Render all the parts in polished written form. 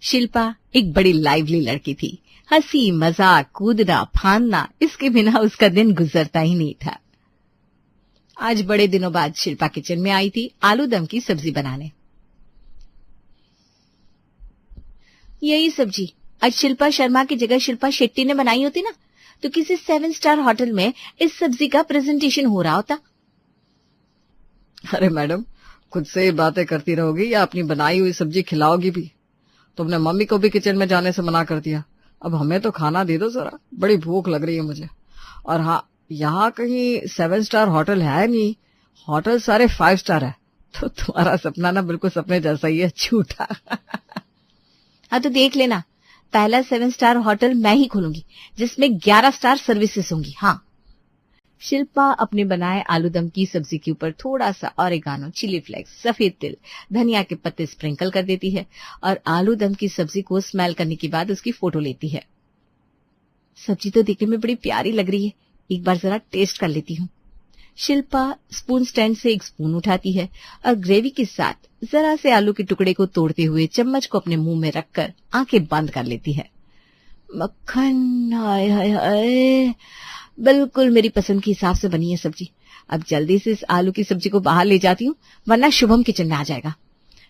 शिल्पा एक बड़ी लाइवली लड़की थी। हंसी मजाक कूदना फांदना, इसके बिना उसका दिन गुजरता ही नहीं था। आज बड़े दिनों बाद शिल्पा किचन में आई थी आलू दम की सब्जी बनाने। यही सब्जी आज शिल्पा शर्मा की जगह शिल्पा शेट्टी ने बनाई होती ना, तो किसी 7 स्टार होटल में इस सब्जी का प्रेजेंटेशन हो रहा होता। अरे मैडम, खुद से ही बातें करती रहोगी या अपनी बनाई हुई सब्जी खिलाओगी भी? तुमने मम्मी को भी किचन में जाने से मना कर दिया। अब हमें तो खाना दे दो जरा, बड़ी भूख लग रही है मुझे। और हाँ, यहाँ कहीं 7 स्टार होटल है नहीं, होटल सारे 5 स्टार है। तो तुम्हारा सपना ना बिल्कुल सपने जैसा ही है, झूठा। हाँ तो देख लेना, पहला 7 स्टार होटल मैं ही खोलूंगी जिसमें 11 स्टार सर्विसेज होंगी। हाँ। शिल्पा अपने बनाए आलू दम की सब्जी के ऊपर थोड़ा सा ऑरिगानो, चिली फ्लेक्स, सफेद तिल, धनिया के पत्ते स्प्रिंकल कर देती है और आलू दम की सब्जी को स्मेल करने के बाद उसकी फोटो लेती है। सब्जी तो देखने में बड़ी प्यारी लग रही है, एक बार जरा टेस्ट कर लेती हूँ। शिल्पा स्पून स्टैंड से एक स्पून उठाती है और ग्रेवी के साथ जरा से आलू के टुकड़े को तोड़ते हुए चम्मच को अपने मुंह में रखकर आंखें बंद कर लेती है। मक्खन, हाय हाय हाय, बिल्कुल मेरी पसंद के हिसाब से बनी है सब्जी। अब जल्दी से इस आलू की सब्जी को बाहर ले जाती हूँ, वरना शुभम किचन में आ जाएगा।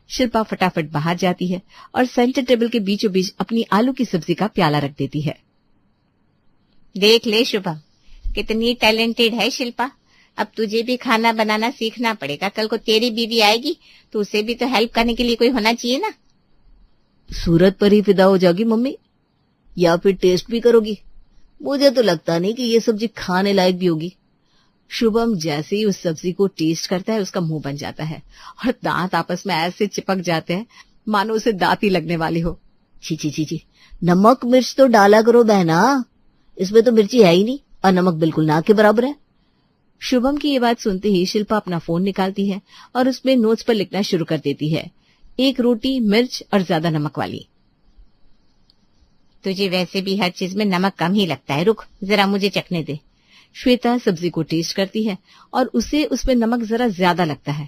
शिल्पा फटाफट बाहर जाती है और सेंटर टेबल के बीचों बीच अपनी आलू की सब्जी का प्याला रख देती है। देख ले शुभम, कितनी टैलेंटेड है शिल्पा। अब तुझे भी खाना बनाना सीखना पड़ेगा। कल को तेरी बीवी आएगी तो उसे भी तो हेल्प करने के लिए कोई होना चाहिए ना। सूरत पर ही फिदा हो जाओगी मम्मी, या फिर टेस्ट भी करोगी? मुझे तो लगता नहीं कि ये सब्जी खाने लायक भी होगी। शुभम जैसे ही उस सब्जी को टेस्ट करता है उसका मुंह बन जाता है और दांत आपस में ऐसे चिपक जाते हैं मानो उसे दांत ही लगने वाली हो। छी छी छी छी, नमक मिर्च तो डाला करो बहना, इसमें तो मिर्ची है ही नहीं और नमक बिल्कुल ना के बराबर है। शुभम की ये बात सुनते ही शिल्पा अपना फोन निकालती है और उसमें नोट्स पर लिखना शुरू कर देती है। 1 रोटी मिर्च और ज्यादा नमक वाली। तुझे वैसे भी हर चीज में नमक कम ही लगता है, रुक जरा मुझे चखने दे। श्वेता सब्जी को टेस्ट करती है और उसे उसमें नमक जरा ज्यादा लगता है।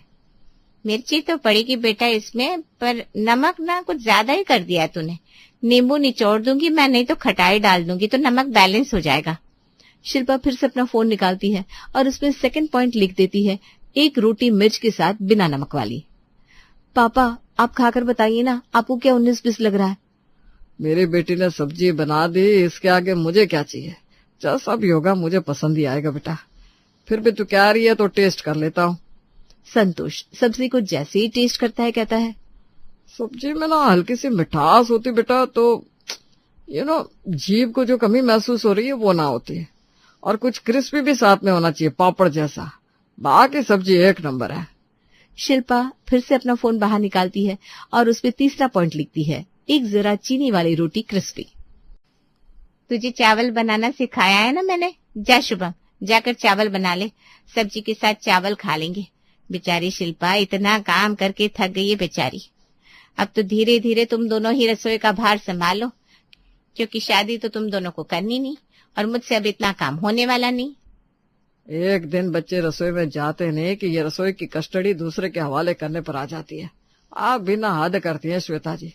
मिर्ची तो पड़ेगी बेटा इसमें, पर नमक ना कुछ ज्यादा ही कर दिया तूने। नींबू निचोड़ दूंगी मैं, नहीं तो खटाई डाल दूंगी तो नमक बैलेंस हो जाएगा। शिल्पा फिर से अपना फोन निकालती है और उसमें सेकंड पॉइंट लिख देती है, 1 रोटी मिर्च के साथ बिना नमक वाली। पापा आप खाकर बताइए ना, आपको क्या 19-20 लग रहा है? मेरी बेटी ने सब्जी बना दी, इसके आगे मुझे क्या चाहिए? जैसा भी होगा मुझे पसंद ही आएगा बेटा। फिर भी तू कह रही है तो टेस्ट कर लेता हूँ। संतोष सब्जी को जैसे ही टेस्ट करता है कहता है, सब्जी में ना हल्की सी मिठास होती बेटा, तो जीभ को जो कमी महसूस हो रही है वो ना होती है। और कुछ क्रिस्पी भी साथ में होना चाहिए, पापड़ जैसा। बाकी सब्जी एक नंबर है। शिल्पा फिर से अपना फोन बाहर निकालती है और उसमें तीसरा पॉइंट लिखती है, 1 जरा चीनी वाली रोटी क्रिस्पी। तुझे चावल बनाना सिखाया है ना मैंने, जा शुभम जाकर चावल बना ले, सब्जी के साथ चावल खा लेंगे। बेचारी शिल्पा इतना काम करके थक गई है बेचारी। अब तो धीरे धीरे तुम दोनों ही रसोई का भार संभालो, क्योंकि शादी तो तुम दोनों को करनी नहीं और मुझसे अब इतना काम होने वाला नहीं। एक दिन बच्चे रसोई में जाते नहीं कि ये रसोई की कस्टडी दूसरे के हवाले करने पर आ जाती है। आप भी ना हद करती हैं श्वेता जी।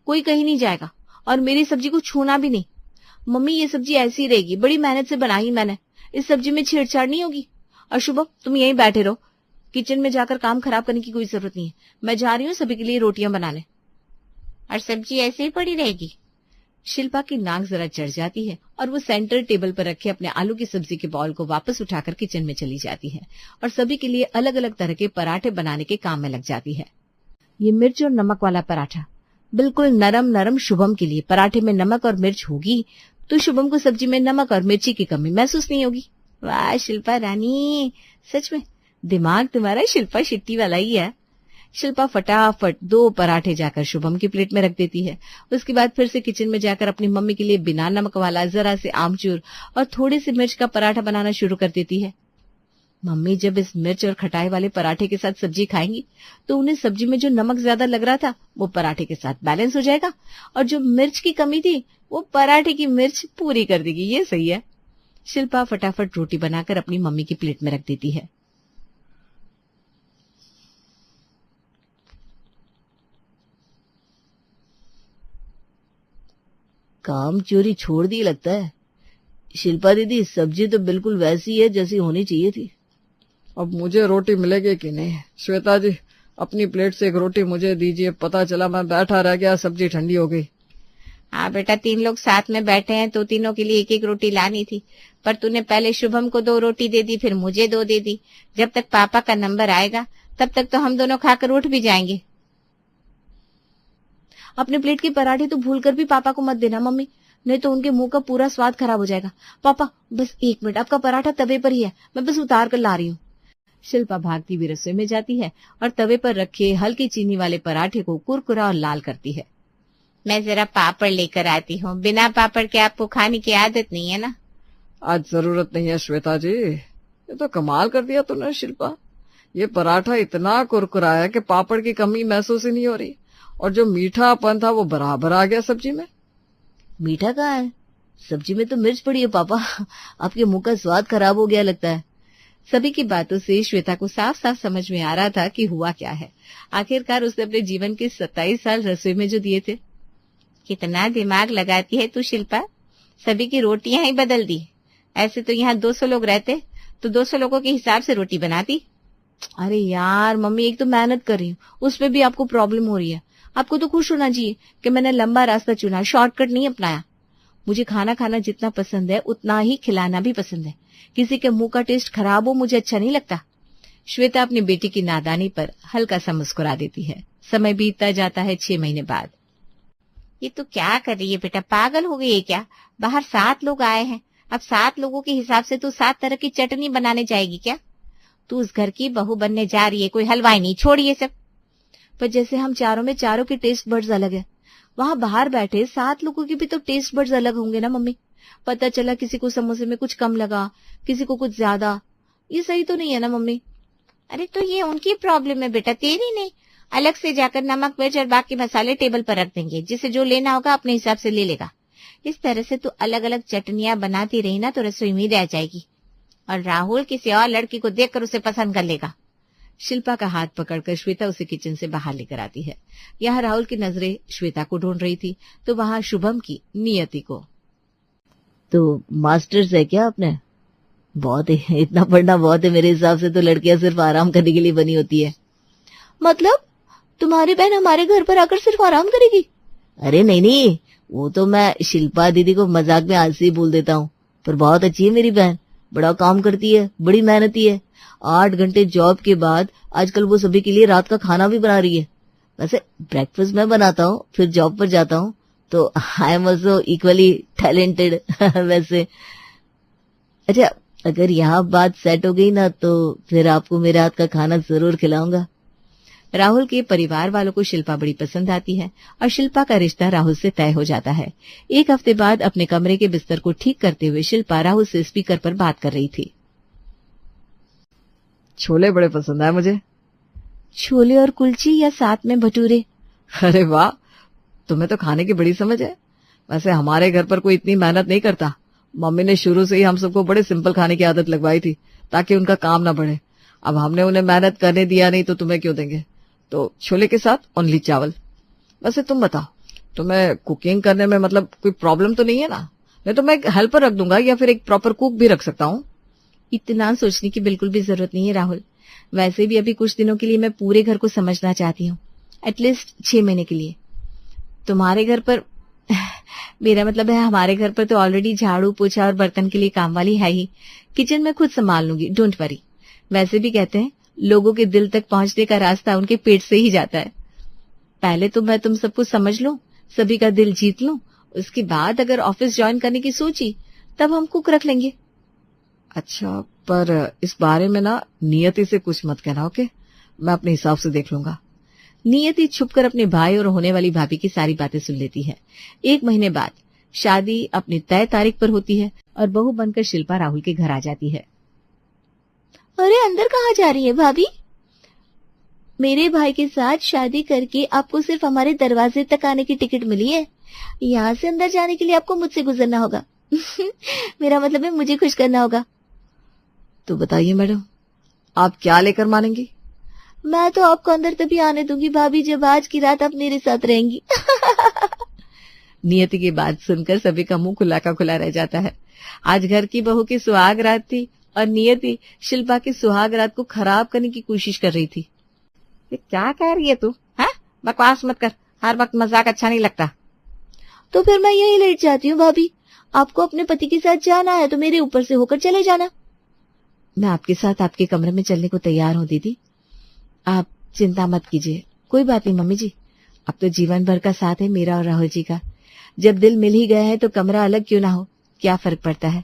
कोई कहीं नहीं जाएगा और मेरी सब्जी को छूना भी नहीं। मम्मी ये सब्जी ऐसी रहेगी, बड़ी मेहनत से बनाई मैंने, इस सब्जी में छेड़छाड़ नहीं होगी। और शुभम तुम यहीं बैठे रहो, किचन में जाकर काम खराब करने की कोई जरूरत नहीं है। मैं जा रही हूँ सभी के लिए रोटियां बनाने। और सब्जी ऐसे ही पड़ी रहेगी? शिल्पा की नाक जरा चढ़ जाती है और वो सेंटर टेबल पर रखे अपने आलू की सब्जी के बाउल को वापस उठाकर किचन में चली जाती है और सभी के लिए अलग अलग तरह के पराठे बनाने के काम में लग जाती है। ये मिर्च और नमक वाला पराठा बिल्कुल नरम नरम शुभम के लिए। पराठे में नमक और मिर्च होगी तो शुभम को सब्जी में नमक और मिर्ची की कमी महसूस नहीं होगी। वाह शिल्पा रानी, सच में दिमाग तुम्हारा शिल्पा शेट्टी वाला ही है। शिल्पा फटाफट 2 पराठे जाकर शुभम की प्लेट में रख देती है। उसके बाद फिर से किचन में जाकर अपनी मम्मी के लिए बिना नमक वाला जरा से आमचूर और थोड़ी सी मिर्च का पराठा बनाना शुरू कर देती है। मम्मी जब इस मिर्च और खटाई वाले पराठे के साथ सब्जी खाएंगी तो उन्हें सब्जी में जो नमक ज्यादा लग रहा था वो पराठे के साथ बैलेंस हो जाएगा और जो मिर्च की कमी थी वो पराठे की मिर्च पूरी कर देगी। ये सही है। शिल्पा फटाफट रोटी बनाकर अपनी मम्मी की प्लेट में रख देती है। काम चोरी छोड़ दी लगता है। शिल्पा दीदी, सब्जी तो बिल्कुल वैसी है जैसी होनी चाहिए थी। अब मुझे रोटी मिलेगी कि नहीं? श्वेता जी, अपनी प्लेट से एक रोटी मुझे दीजिए। पता चला मैं बैठा रह गया, सब्जी ठंडी हो गई। हाँ बेटा, 3 लोग साथ में बैठे हैं तो तीनों के लिए 1-1 रोटी लानी थी, पर तूने पहले शुभम को 2 रोटी दे दी, फिर मुझे 2 दे दी। जब तक पापा का नंबर आएगा तब तक तो हम दोनों खाकर उठ भी जाएंगे। अपने प्लेट के पराठे तो भूलकर भी पापा को मत देना मम्मी, नहीं तो उनके मुंह का पूरा स्वाद खराब हो जाएगा। पापा बस 1 मिनट, आपका पराठा तवे पर ही है, मैं बस उतार कर ला रही हूँ। शिल्पा भागती हुई रसोई में जाती है और तवे पर रखे हल्की चीनी वाले पराठे को कुरकुरा और लाल करती है। मैं जरा पापड़ लेकर आती हूँ, बिना पापड़ के आपको खाने की आदत नहीं है ना। आज जरूरत नहीं है श्वेता जी। ये तो कमाल कर दिया तूने शिल्पा। ये पराठा इतना कुरकुरा है कि पापड़ की कमी महसूस ही नहीं हो रही, और जो मीठापन था वो बराबर आ गया सब्जी में। मीठा कहाँ है? सब्जी में तो मिर्च पड़ी है पापा। आपके मुंह का स्वाद खराब हो गया लगता है। सभी की बातों से श्वेता को साफ साफ समझ में आ रहा था कि हुआ क्या है। आखिरकार उसने अपने जीवन के 27 साल रसोई में जो दिए थे। कितना दिमाग लगाती है तू शिल्पा, सभी की रोटियां ही बदल दी। ऐसे तो यहाँ 200 लोग रहते तो 200 लोगों के हिसाब से रोटी बनाती। अरे यार मम्मी, एक तो मेहनत कर रही हूँ, उसमें भी आपको प्रॉब्लम हो रही है। आपको तो खुश होना चाहिए कि मैंने लंबा रास्ता चुना, शॉर्टकट नहीं अपनाया। मुझे खाना खाना जितना पसंद है उतना ही खिलाना भी पसंद है। किसी के मुंह का टेस्ट खराब हो मुझे अच्छा नहीं लगता। श्वेता अपनी बेटी की नादानी पर हल्का सा मुस्कुरा देती है। समय बीतता जाता है। 6 महीने बाद। ये तो क्या कर रही है बेटा, पागल हो गई है क्या? बाहर 7 लोग आए हैं, अब 7 लोगों के हिसाब से तू 7 तरह की चटनी बनाने जाएगी क्या? तू उस घर की बहू बनने जा रही है, कोई हलवाई नहीं। छोड़ ये सब। पर जैसे हम चारों में चारों के टेस्ट बड्स अलग है, वहां बाहर बैठे 7 लोगों के भी तो टेस्ट बड्स अलग होंगे ना मम्मी। पता चला किसी को समोसे में कुछ कम लगा, किसी को कुछ ज्यादा। ये सही तो नहीं है ना मम्मी। अरे तो ये उनकी प्रॉब्लम है बेटा, तेरी नहीं। अलग से जाकर नमक मिर्च और बाकी मसाले टेबल पर रख देंगे, जिसे जो लेना होगा अपने हिसाब से ले लेगा। इस तरह से तू अलग अलग चटनियां बनाती रही ना तो रसोई में रह जाएगी, और राहुल किसी और लड़की को देखकर उसे पसंद कर लेगा। शिल्पा का हाथ पकड़कर श्वेता उसे किचन से बाहर लेकर आती है। यहाँ राहुल की नजरें श्वेता को ढूंढ रही थी तो वहां शुभम की नियति को। तो मास्टर्स है क्या आपने? बहुत है, इतना पढ़ना बहुत है। मेरे हिसाब से तो लड़कियां सिर्फ आराम करने के लिए बनी होती है। मतलब तुम्हारी बहन हमारे घर पर आकर सिर्फ आराम करेगी? अरे नहीं नहीं, वो तो मैं शिल्पा दीदी को मजाक में आज से ही बोल देता हूँ, पर बहुत अच्छी है मेरी बहन। बड़ा काम करती है, बड़ी मेहनती है। 8 घंटे जॉब के बाद आजकल वो सभी के लिए रात का खाना भी बना रही है। वैसे ब्रेकफास्ट मैं बनाता हूँ, फिर जॉब पर जाता हूँ, तो I am also equally talented. वैसे अच्छा, अगर यहाँ बात सेट हो गई ना तो फिर आपको मेरे हाथ का खाना जरूर खिलाऊंगा। राहुल के परिवार वालों को शिल्पा बड़ी पसंद आती है और शिल्पा का रिश्ता राहुल से तय हो जाता है। 1 हफ्ते बाद अपने कमरे के बिस्तर को ठीक करते हुए शिल्पा राहुल से स्पीकर पर बात कर रही थी। छोले बड़े पसंद आए मुझे। छोले और कुलची या साथ में भटूरे? अरे वाह, तुम्हें तो खाने की बड़ी समझ है। वैसे हमारे घर पर कोई इतनी मेहनत नहीं करता। मम्मी ने शुरू से ही हम सबको बड़े सिंपल खाने की आदत लगवाई थी ताकि उनका काम ना बढ़े। अब हमने उन्हें मेहनत करने दिया नहीं तो तुम्हें क्यों देंगे। तो छोले के साथ ओनली चावल। वैसे तुम बताओ, तुम्हें कुकिंग करने में मतलब कोई प्रॉब्लम तो नहीं है ना? नहीं तो मैं एक हेल्पर रख दूंगा या फिर एक प्रॉपर कुक भी रख सकता हूँ। इतना सोचने की बिल्कुल भी जरूरत नहीं है राहुल। वैसे भी अभी कुछ दिनों के लिए मैं पूरे घर को समझना चाहती हूँ, एटलीस्ट 6 महीने के लिए। तुम्हारे घर पर मेरा मतलब है हमारे घर पर तो ऑलरेडी झाड़ू पोछा और बर्तन के लिए काम वाली है ही। किचन में खुद संभाल लूंगी, डोंट वरी। वैसे भी कहते हैं लोगों के दिल तक पहुंचने का रास्ता उनके पेट से ही जाता है। पहले तो मैं तुम सबको समझ लूं, सभी का दिल जीत लूं, उसके बाद अगर ऑफिस ज्वाइन करने की सोची तब हम कुक रख लेंगे। अच्छा, पर इस बारे में ना नियति से कुछ मत कहना, ओके? मैं अपने हिसाब से देख लूंगा। नियति छुपकर अपने भाई और होने वाली भाभी की सारी बातें सुन लेती है। 1 महीने बाद शादी अपनी तय तारीख पर होती है और बहू बनकर शिल्पा राहुल के घर आ जाती है। अरे अंदर कहाँ जा रही है भाभी? मेरे भाई के साथ शादी करके आपको सिर्फ हमारे दरवाजे तक आने की टिकट मिली है। यहाँ से अंदर जाने के लिए आपको मुझसे गुजरना होगा। मेरा मतलब है मुझे खुश करना होगा। तो बताइए मैडम, आप क्या लेकर मानेंगी? मैं तो आपको अंदर तभी आने दूंगी भाभी जब आज की रात आप मेरे साथ रहेंगी। नियति की बात सुनकर सभी का मुंह खुला का खुला रह जाता है। आज घर की बहू की सुहाग रात थी और नियति शिल्पा की सुहाग रात को खराब करने की कोशिश कर रही थी। ये क्या कह रही है तू? हाँ, बकवास मत कर, हर वक्त मजाक अच्छा नहीं लगता। तो फिर मैं यही लेट जाती हूँ भाभी। आपको अपने पति के साथ जाना है तो मेरे ऊपर से होकर चले जाना। मैं आपके साथ आपके कमरे में चलने को तैयार हूँ दीदी, आप चिंता मत कीजिए। कोई बात नहीं मम्मी जी, अब तो जीवन भर का साथ है मेरा और राहुल जी का। जब दिल मिल ही गए हैं तो कमरा अलग क्यों ना हो, क्या फर्क पड़ता है।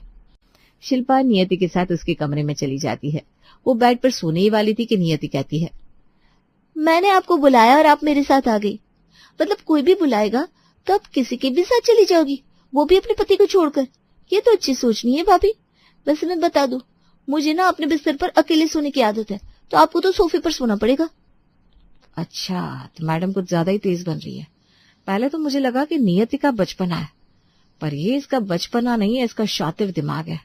शिल्पा नियति के साथ उसके कमरे में चली जाती है। वो बेड पर सोने ही वाली थी कि नियति कहती है, मैंने आपको बुलाया और आप मेरे साथ आ गई। मतलब कोई भी बुलाएगा तो आप किसी के भी साथ चली जाओगी, वो भी अपने पति को छोड़कर। ये तो अच्छी सोच नहीं है भाभी। वैसे मैं बता दूं, मुझे ना अपने बिस्तर पर अकेले सोने की आदत है, तो आपको तो सोफे पर सोना पड़ेगा। अच्छा, तो मैडम कुछ ज्यादा ही तेज बन रही है। पहले तो मुझे लगा कि नियति का बचपना है, पर ये इसका बचपना नहीं है, इसका शातिर दिमाग है।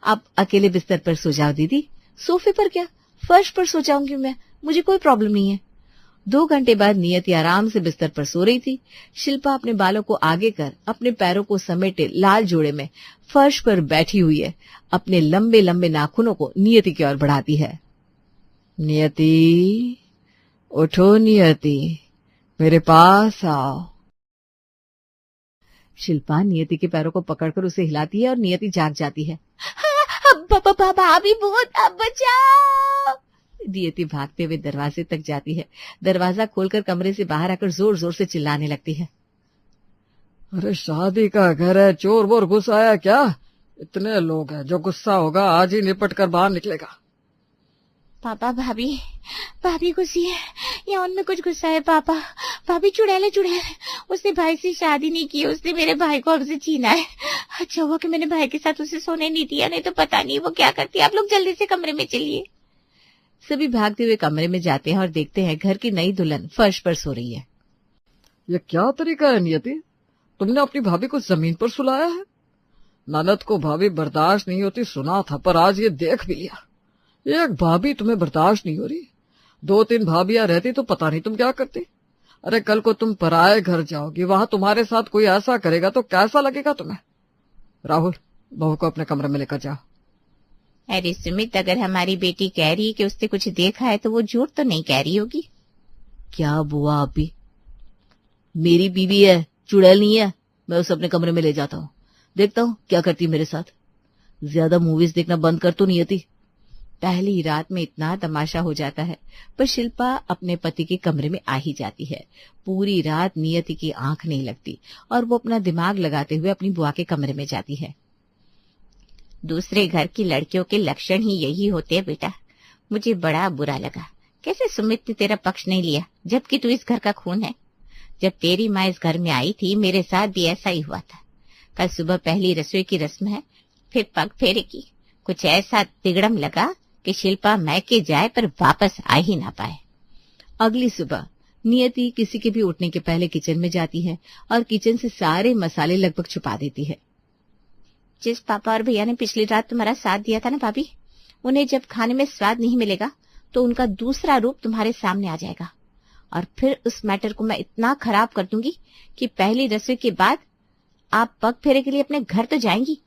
आप अकेले बिस्तर पर सो जाओ दीदी। सोफे पर क्या, फर्श पर सो जाऊंगी मैं, मुझे कोई प्रॉब्लम नहीं है। 2 घंटे बाद नियति आराम से बिस्तर पर सो रही थी। शिल्पा अपने बालों को आगे कर अपने पैरों को समेटे लाल जोड़े में फर्श पर बैठी हुई है। अपने लंबे लंबे नाखूनों को नियति की ओर बढ़ाती है। नियति, उठो नियति, मेरे पास आओ। शिल्पा नियति के पैरों को पकड़कर उसे हिलाती है और नियति जाग जाती है। भाभी बहुत, बचाओ। नियति भागते हुए दरवाजे तक जाती है। दरवाजा खोलकर कमरे से बाहर आकर जोर जोर से चिल्लाने लगती है। अरे शादी का घर है, चोर वोर घुस आया क्या? इतने लोग हैं, जो गुस्सा होगा आज ही निपट कर बाहर निकलेगा। पापा भाभी गुस्सी है, या उनमें कुछ गुस्सा है पापा। भाभी चुड़ैले, उसने भाई से शादी नहीं की, उसने मेरे भाई को हमसे छीना है। अच्छा हुआ कि मैंने भाई के साथ उसे सोने नहीं दिया, नहीं तो पता नहीं वो क्या करती। आप लोग जल्दी से कमरे में चलिए। सभी भागते हुए कमरे में जाते हैं और देखते हैं घर की नई दुल्हन फर्श पर सो रही है। ये क्या तरीका है नियति, तुमने अपनी भाभी को जमीन पर सुलाया है? ननद को भाभी बर्दाश्त नहीं होती सुना था, पर आज ये देख भी लिया। एक भाभी तुम्हें बर्दाश्त नहीं हो रही, 2-3 भाभियां रहती तो पता नहीं तुम क्या करती। अरे कल को तुम पराए घर जाओगी, वहां तुम्हारे साथ कोई ऐसा करेगा तो कैसा लगेगा तुम्हें? राहुल, बहू को अपने कमरे में लेकर जाओ। अरे सुमित, अगर हमारी बेटी कह रही है कि उसने कुछ देखा है तो वो झूठ तो नहीं कह रही होगी। क्या बुआ अभी, मेरी बीवी है, चुड़ैल नहीं है। मैं उसे अपने कमरे में ले जाता हूँ, देखता हूँ क्या करती है मेरे साथ। ज्यादा मूवीज देखना बंद कर तो नियति। पहली रात में इतना तमाशा हो जाता है, पर शिल्पा अपने पति के कमरे में आ ही जाती है। पूरी रात नियति की आंख नहीं लगती और वो अपना दिमाग लगाते हुए अपनी बुआ के कमरे में जाती है। दूसरे घर की लड़कियों के लक्षण ही यही होते हैं बेटा। मुझे बड़ा बुरा लगा, कैसे सुमित ने तेरा पक्ष नहीं लिया, जबकि तू इस घर का खून है। जब तेरी माँ इस घर में आई थी, मेरे साथ भी ऐसा ही हुआ था। कल सुबह पहली रसोई की रस्म है, फिर पग फेरे की। कुछ ऐसा तिगड़म लगा कि शिल्पा मैके जाए पर वापस आ ही ना पाए। अगली सुबह नियति किसी के भी उठने के पहले किचन में जाती है और किचन से सारे मसाले लगभग छुपा देती है। जिस पापा और भैया ने पिछली रात तुम्हारा साथ दिया था ना भाभी, उन्हें जब खाने में स्वाद नहीं मिलेगा तो उनका दूसरा रूप तुम्हारे सामने आ जाएगा, और फिर उस मैटर को मैं इतना खराब कर दूंगी कि पहली रसोई के बाद आप पग फेरे के लिए अपने घर तो जाएंगी,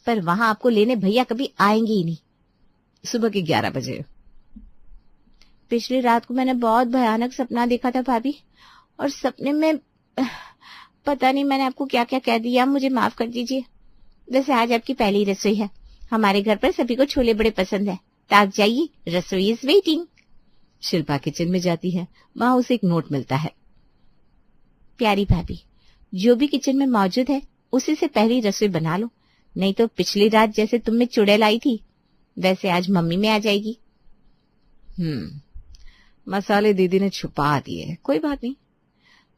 पर वहां आपको लेने भैया कभी आएंगे ही नहीं। सुबह के 11 बजे। पिछली रात को मैंने बहुत भयानक सपना देखा था भाभी, और सपने में पता नहीं मैंने आपको क्या क्या कह दिया, मुझे माफ कर दीजिए। वैसे आज आपकी पहली रसोई है, हमारे घर पर सभी को छोले बड़े पसंद है, तो आप जाइए, रसोई इज वेटिंग। शिल्पा किचन में जाती है, वहां उसे एक नोट मिलता है। प्यारी भाभी, जो भी किचन में मौजूद है उसी से पहली रसोई बना लो, नहीं तो पिछली रात जैसे तुम में चुड़ैल आई थी वैसे आज मम्मी में आ जाएगी। मसाले दीदी ने छुपा दिए, कोई बात नहीं।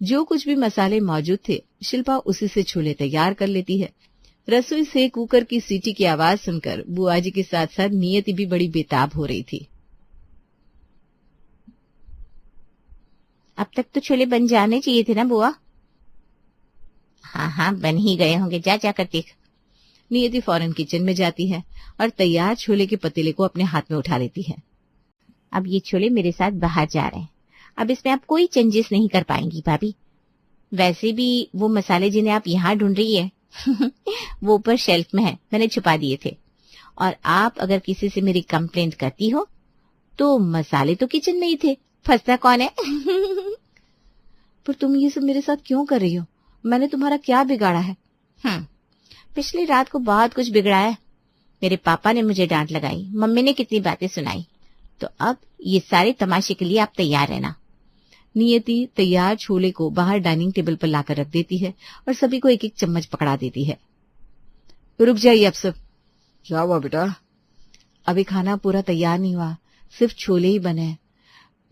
जो कुछ भी मसाले मौजूद थे शिल्पा उसी से छोले तैयार कर लेती है। रसोई से कुकर की सीटी की आवाज सुनकर बुआ जी के साथ साथ नियति भी बड़ी बेताब हो रही थी। अब तक तो छोले बन जाने चाहिए थे ना बुआ? हाँ बन ही गए होंगे, जा जाकर देख। नियति फौरन किचन में जाती है और तैयार छोले के पतीले को अपने हाथ में उठा लेती है। अब ये छोले मेरे साथ बाहर जा रहे हैं, अब इसमें आप कोई चेंजेस नहीं कर पाएंगी भाभी। वैसे भी वो मसाले जिन्हें आप यहाँ ढूंढ रही है वो ऊपर शेल्फ में है, मैंने छुपा दिए थे। और आप अगर किसी से मेरी कंप्लेंट करती हो तो मसाले तो किचन में ही थे, फंसता कौन है? पर तुम ये सब मेरे साथ क्यों कर रही हो? मैंने तुम्हारा क्या बिगाड़ा है? पिछली रात को बहुत कुछ बिगड़ा है। मेरे पापा ने मुझे डांट लगाई, मम्मी ने कितनी बातें सुनाई, तो अब ये सारे तमाशे के लिए आप तैयार रहना। नियति तैयार छोले को बाहर डाइनिंग टेबल पर लाकर रख देती है और सभी को एक एक चम्मच पकड़ा देती है। रुक जाइए आप सब। क्या हुआ बेटा? अभी खाना पूरा तैयार नहीं हुआ, सिर्फ छोले ही बने हैं।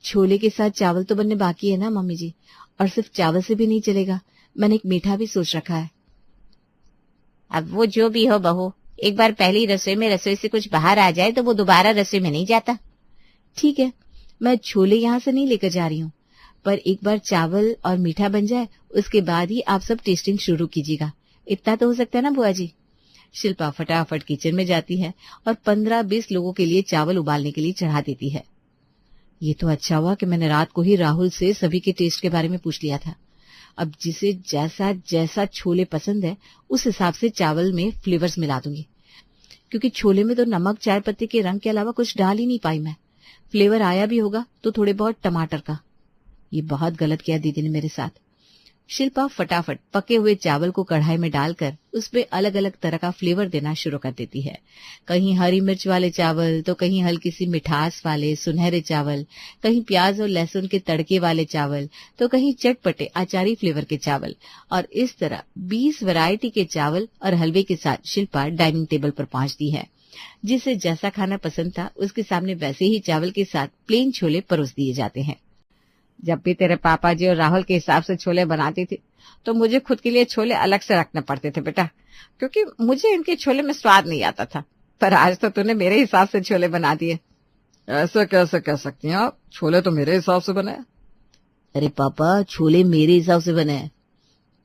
छोले के साथ चावल तो बनने बाकी है ना मम्मी जी, और सिर्फ चावल से भी नहीं चलेगा, मैंने एक मीठा भी सोच रखा है। अब वो जो भी हो बहू, एक बार पहली रसोई से कुछ बाहर आ जाए तो वो दोबारा रसोई में नहीं जाता। ठीक है, मैं छोले यहाँ से नहीं लेकर जा रही हूँ, पर एक बार चावल और मीठा बन जाए उसके बाद ही आप सब टेस्टिंग शुरू कीजिएगा। इतना तो हो सकता है ना बुआ जी? शिल्पा फटाफट किचन में जाती है और 15-20 लोगों के लिए चावल उबालने के लिए चढ़ा देती है। ये तो अच्छा हुआ कि मैंने रात को ही राहुल से सभी के टेस्ट के बारे में पूछ लिया था। अब जिसे जैसा जैसा छोले पसंद है उस हिसाब से चावल में फ्लेवर्स मिला दूंगी, क्योंकि छोले में तो नमक चाय पत्ती के रंग के अलावा कुछ डाल ही नहीं पाई मैं। फ्लेवर आया भी होगा तो थोड़े बहुत टमाटर का। ये बहुत गलत किया दीदी ने मेरे साथ। शिल्पा फटाफट पके हुए चावल को कढ़ाई में डालकर उसपे अलग अलग तरह का फ्लेवर देना शुरू कर देती है। कहीं हरी मिर्च वाले चावल, तो कहीं हल्की सी मिठास वाले सुनहरे चावल, कहीं प्याज और लहसुन के तड़के वाले चावल, तो कहीं चटपटे अचारी फ्लेवर के चावल। और इस तरह 20 वैरायटी के चावल और हलवे के साथ शिल्पा डाइनिंग टेबल पर पहुंचती है। जिसे जैसा खाना पसंद था उसके सामने वैसे ही चावल के साथ प्लेन छोले परोस दिए जाते हैं। जब भी तेरे पापा जी और राहुल के हिसाब से छोले बनाती थी तो मुझे खुद के लिए छोले अलग से रखने पड़ते थे बेटा, क्योंकि मुझे इनके छोले में स्वाद नहीं आता था। पर आज तो तूने मेरे हिसाब से छोले बना दिए। ऐसे कैसे कह सकती हैं आप? छोले तो मेरे हिसाब से बने। अरे पापा, छोले मेरे हिसाब से बने हैं।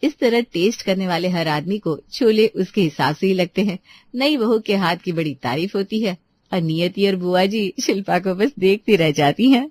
इस तरह टेस्ट करने वाले हर आदमी को छोले उसके हिसाब से ही लगते हैं। नई बहू के हाथ की बड़ी तारीफ होती है और नियति और बुआ जी शिल्पा को बस देखती रह जाती हैं।